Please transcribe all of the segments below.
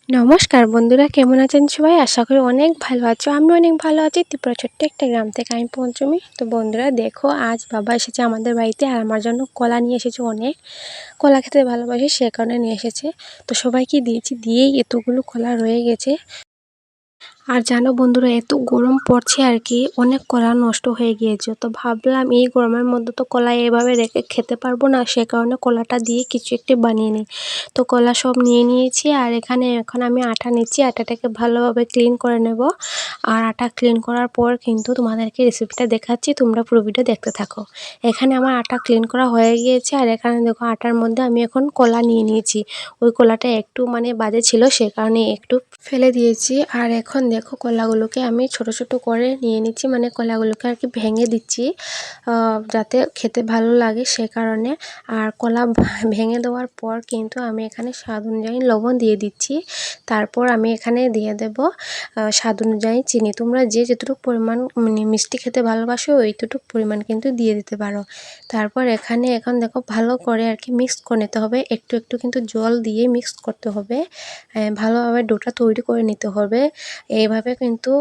নমস্কার বন্ধুরা, কেমন আছেন সবাই? আশা করি অনেক ভালো আছো। আমি অনেক ভালো আছি। ত্রিপুরা ছোট্ট একটা গ্রাম থেকে আমি পঞ্চমী। তো বন্ধুরা দেখো, আজ বাবা এসেছে আমাদের বাড়িতে আর আমার জন্য কলা নিয়ে এসেছে। অনেক কলা খেতে ভালোবাসি, সে কারণে নিয়ে এসেছে। তো সবাইকে দিয়েছি, দিয়েই এতগুলো কলা রয়ে গেছে। আর জানো বন্ধুরা, এত গরম পড়ছে আর কি, অনেক কলা নষ্ট হয়ে গিয়েছে। তো ভাবলাম এই গরমের মধ্যে তো কলা এভাবে রেখে খেতে পারবো না, সে কারণে কলাটা দিয়ে কিছু একটি বানিয়ে নিই। তো কলা সব নিয়ে নিয়েছি আর এখন আমি আটা নিচ্ছি। আটাটাকে ভালোভাবে ক্লিন করে নেব। আর আটা ক্লিন করার পর কিন্তু তোমাদেরকে রেসিপিটা দেখাচ্ছি, তোমরা পুরো ভিডিও দেখতে থাকো। এখানে আমার আটা ক্লিন করা হয়ে গিয়েছে আর এখানে দেখো আটার মধ্যে আমি এখন কলা নিয়ে নিয়েছি। ওই কলাটা একটু বাজে ছিল, সে কারণে একটু ফেলে দিয়েছি। আর এখন দেখো কলাগুলোকে আমি ছোট ছোট করে নিয়ে নিচ্ছি, কলাগুলোকে আর কি ভেঙে দিচ্ছি যাতে খেতে ভালো লাগে, সে কারণে। আর কলা ভেঙে দেওয়ার পর কিন্তু আমি এখানে স্বাদ অনুযায়ী লবণ দিয়ে দিচ্ছি। তারপর আমি এখানে দিয়ে দেব স্বাদ অনুযায়ী চিনি। তোমরা যে যতটুকু পরিমাণ মিষ্টি খেতে ভালোবাসো ওইটুকু পরিমাণ কিন্তু দিয়ে দিতে পারো। তারপর এখন দেখো ভালো করে আর কি মিক্স করে নিতে হবে। একটু একটু কিন্তু জল দিয়ে মিক্স করতে হবে, ভালোভাবে ডোটা তৈরি করে নিতে হবে। এইভাবে কিন্তু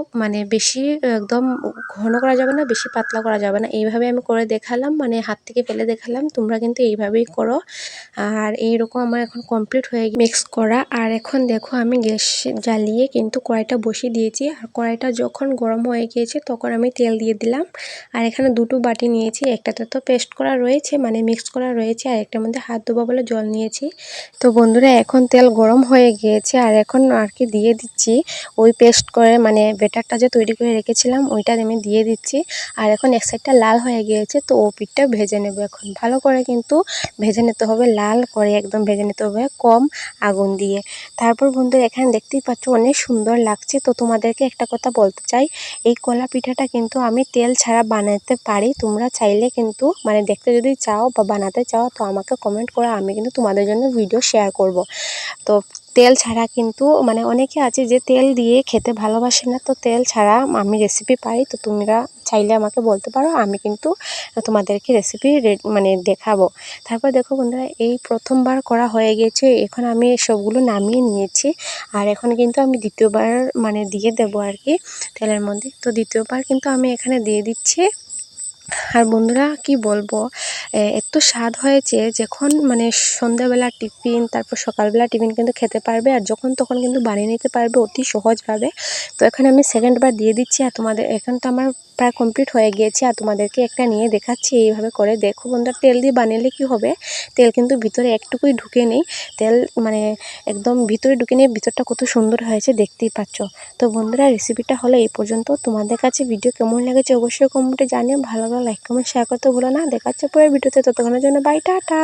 বেশি একদম ঘন করা যাবে না, বেশি পাতলা করা যাবে না। এইভাবে আমি করে দেখালাম, হাত থেকে ফেলে দেখালাম। তোমরা কিন্তু এইভাবেই করো। আর এইরকম আমার এখন কমপ্লিট হয়ে মিক্স করা। আর এখন দেখো আমি গ্যাস জ্বালিয়ে কিন্তু কড়াইটা বসিয়ে দিয়েছি। আর কড়াইটা যখন গরম হয়ে গিয়েছে তখন আমি তেল দিয়ে দিলাম। আর এখানে দুটো বাটি নিয়েছি, একটাতে তো পেস্ট করা রয়েছে মিক্স করা রয়েছে, আর একটার মধ্যে হাত ধোবো বলে জল নিয়েছি। তো বন্ধুরা এখন তেল গরম হয়ে গিয়েছে আর এখন আর কি দিয়ে দিচ্ছি ওই পেস্ট করে ব্যাটারটা যে তৈরি করে রেখেছিলাম ওইটা আমি দিয়ে দিচ্ছি। আর এখন এক সাইডটা লাল হয়ে গিয়েছে, তো ও পিঠটা ভেজে নেব। এখন ভালো করে কিন্তু ভেজে নিতে হবে, লাল করে একদম ভেজে নিতে হবে কম আগুন দিয়ে। তারপর বন্ধুরা এখানে দেখতেই পাচ্ছ অনেক সুন্দর লাগছে। তো তোমাদেরকে একটা কথা বলতে চাই, এই কলা পিঠাটা কিন্তু আমি তেল ছাড়া বানাতে পারি। তোমরা চাইলে কিন্তু দেখতে যদি চাও বা বানাতে চাও তো আমাকে কমেন্ট করো, আমি কিন্তু তোমাদের জন্য ভিডিও শেয়ার করব। তো তেল ছাড়া কিন্তু অনেকে আছে যে তেল দিয়ে খেতে ভালোবাসে না, তো তেল ছাড়া আমি রেসিপি পারি। তো তোমরা চাইলে আমাকে বলতে পারো, আমি কিন্তু তোমাদেরকে রেসিপি দেখাবো। তারপর দেখো বন্ধুরা, এই প্রথমবার করা হয়ে গেছে, এখন আমি সবগুলো নামিয়ে নিয়েছি। আর এখন কিন্তু আমি দ্বিতীয়বার দিয়ে দেবো আর কি তেলের মধ্যে। তো দ্বিতীয়বার কিন্তু আমি এখানে দিয়ে দিচ্ছি। আর বন্ধুরা কি বলবো, এত স্বাদ হয়েছে, যখন সন্ধ্যাবেলা টিফিন, তারপর সকালবেলা টিফিন কিন্তু খেতে পারবে আর যখন তখন কিন্তু বানিয়ে নিতে পারবে অতি সহজভাবে। তো এখানে আমি সেকেন্ডবার দিয়ে দিচ্ছি। আর তোমাদের এখন তো আমার প্রায় কমপ্লিট হয়ে গিয়েছে আর তোমাদেরকে একটা নিয়ে দেখাচ্ছি। এইভাবে করে দেখো বন্ধুরা, তেল দিয়ে বানালে কি হবে, তেল কিন্তু ভিতরে একটুকুই ঢুকে নেই। তেল একদম ভিতরে ঢুকে নেই, ভিতরটা কত সুন্দর হয়েছে দেখতেই পাচ্ছ। তো বন্ধুরা রেসিপিটা হলো এই পর্যন্ত। তোমাদের কাছে ভিডিও কেমন লেগেছে অবশ্যই কমেন্টে জানিও। ভালো লাইক কমেন্ট শেয়ার করতে ভুলো না। দেখা হচ্ছে পরের ভিডিওতে, ততক্ষণের জন্য বাই, টাটা।